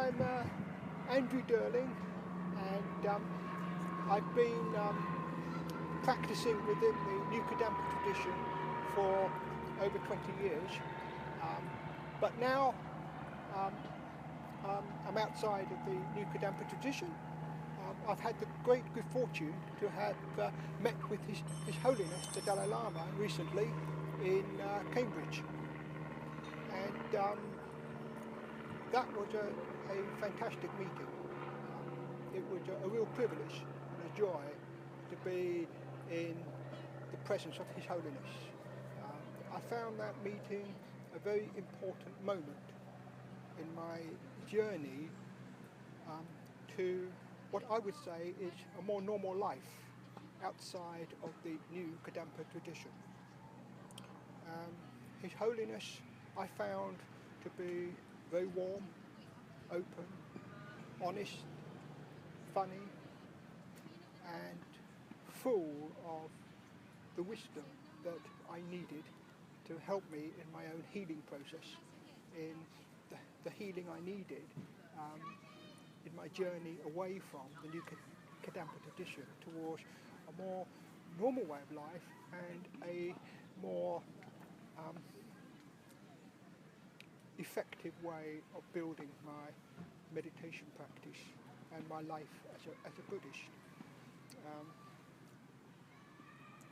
I'm Andrew Durling, and I've been practicing within the New Kadampa tradition for over 20 years, but now I'm outside of the New Kadampa tradition. I've had the great good fortune to have met with His Holiness the Dalai Lama recently in Cambridge, and that was a fantastic meeting. It was a real privilege and a joy to be in the presence of His Holiness. I found that meeting a very important moment in my journey to what I would say is a more normal life outside of the New Kadampa tradition. His Holiness I found to be very warm, open, honest, funny, and full of the wisdom that I needed to help me in my own healing process, in the healing I needed in my journey away from the New Kadampa tradition towards a more normal way of life and a more effective way of building my meditation practice and my life as a Buddhist.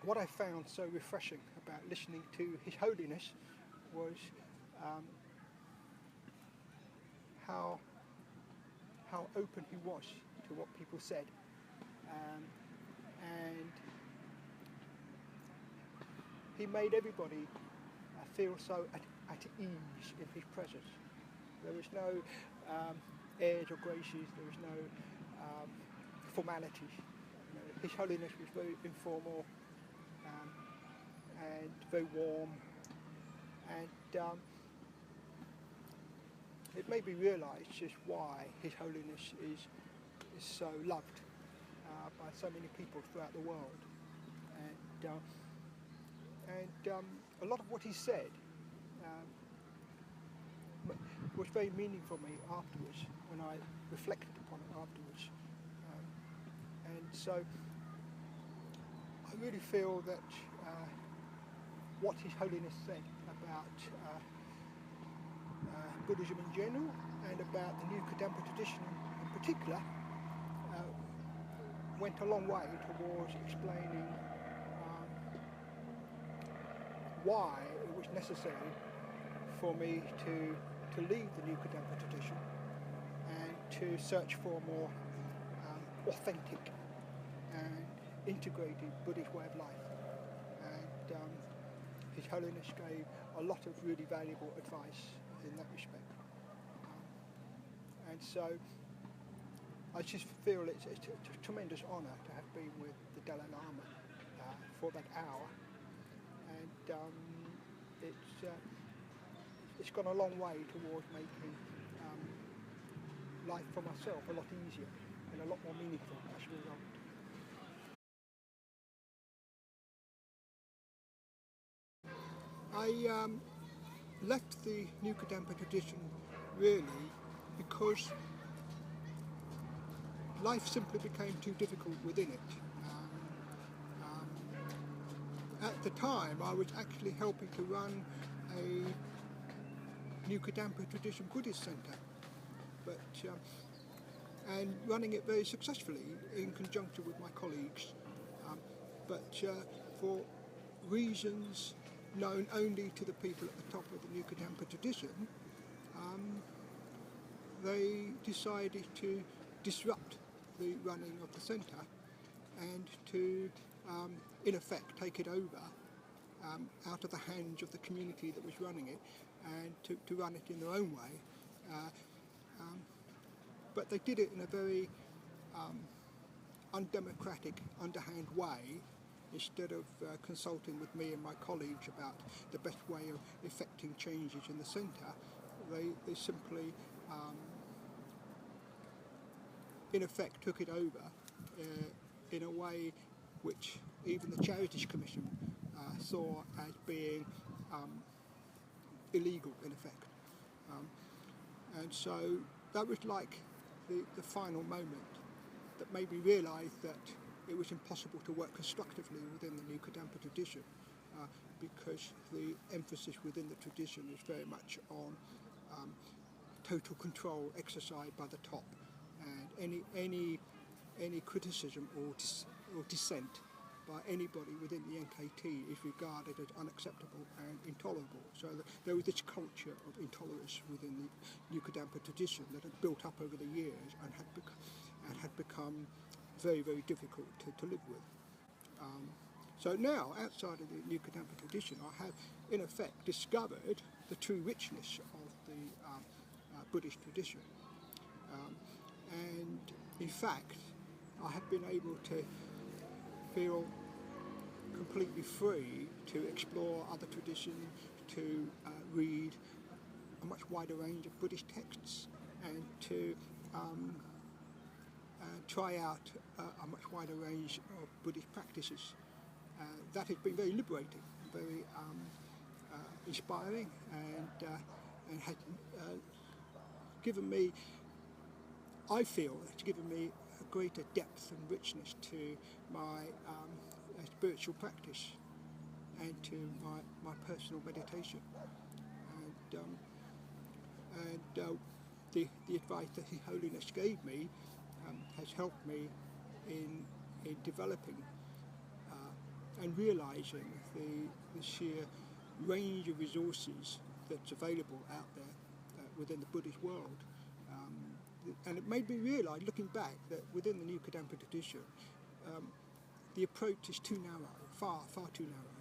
What I found so refreshing about listening to His Holiness was how open he was to what people said, and he made everybody feel so at ease in his presence. There was no airs or graces, there was no formalities. His Holiness was very informal and very warm, and it made me realise just why His Holiness is so loved by so many people throughout the world, and a lot of what he said was very meaningful for me afterwards when I reflected upon it afterwards, and so I really feel that what His Holiness said about Buddhism in general and about the New Kadampa tradition in particular went a long way towards explaining why it was necessary for me to leave the New Kadampa tradition and to search for a more authentic and integrated Buddhist way of life. And His Holiness gave a lot of really valuable advice in that respect. And so I just feel it's a tremendous honour to have been with the Dalai Lama for that hour, and it's gone a long way towards making life for myself a lot easier and a lot more meaningful as a result. I left the New Kadampa tradition really because life simply became too difficult within it. At the time I was actually helping to run a New Kadampa Tradition Buddhist centre, and running it very successfully in conjunction with my colleagues, but for reasons known only to the people at the top of the New Kadampa tradition, they decided to disrupt the running of the centre and to, in effect, take it over out of the hands of the community that was running it, and to run it in their own way. But they did it in a very undemocratic, underhand way. Instead of consulting with me and my colleagues about the best way of effecting changes in the centre, they simply, in effect, took it over in a way which even the Charities Commission saw as being illegal, in effect. And so that was like the final moment that made me realise that it was impossible to work constructively within the new Kadampa tradition, because the emphasis within the tradition is very much on total control exercised by the top, and any criticism or dissent by anybody within the NKT is regarded as unacceptable and intolerable. So there was this culture of intolerance within the new Kadampa tradition that had built up over the years and had become very, very difficult to live with. So now, outside of the new Kadampa tradition, I have, in effect, discovered the true richness of the Buddhist tradition. And in fact, I have been able to feel completely free to explore other traditions, to read a much wider range of Buddhist texts, and to try out a much wider range of Buddhist practices. That has been very liberating, very inspiring, and has given me, I feel, it's given me a greater depth and richness to my spiritual practice and to my personal meditation. And the advice that His Holiness gave me has helped me in developing and realising the sheer range of resources that's available out there within the Buddhist world. And it made me realise, looking back, that within the new Kadampa tradition, the approach is too narrow, far too narrow.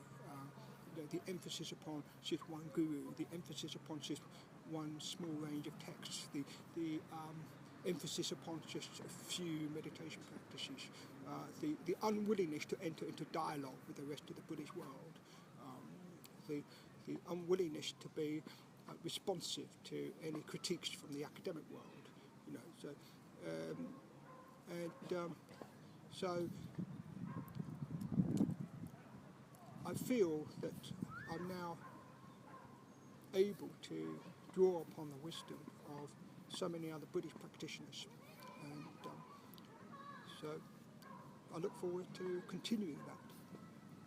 The emphasis upon just one guru, the emphasis upon just one small range of texts, the emphasis upon just a few meditation practices, the unwillingness to enter into dialogue with the rest of the Buddhist world, the unwillingness to be responsive to any critiques from the academic world. So I feel that I'm now able to draw upon the wisdom of so many other Buddhist practitioners, and so I look forward to continuing that.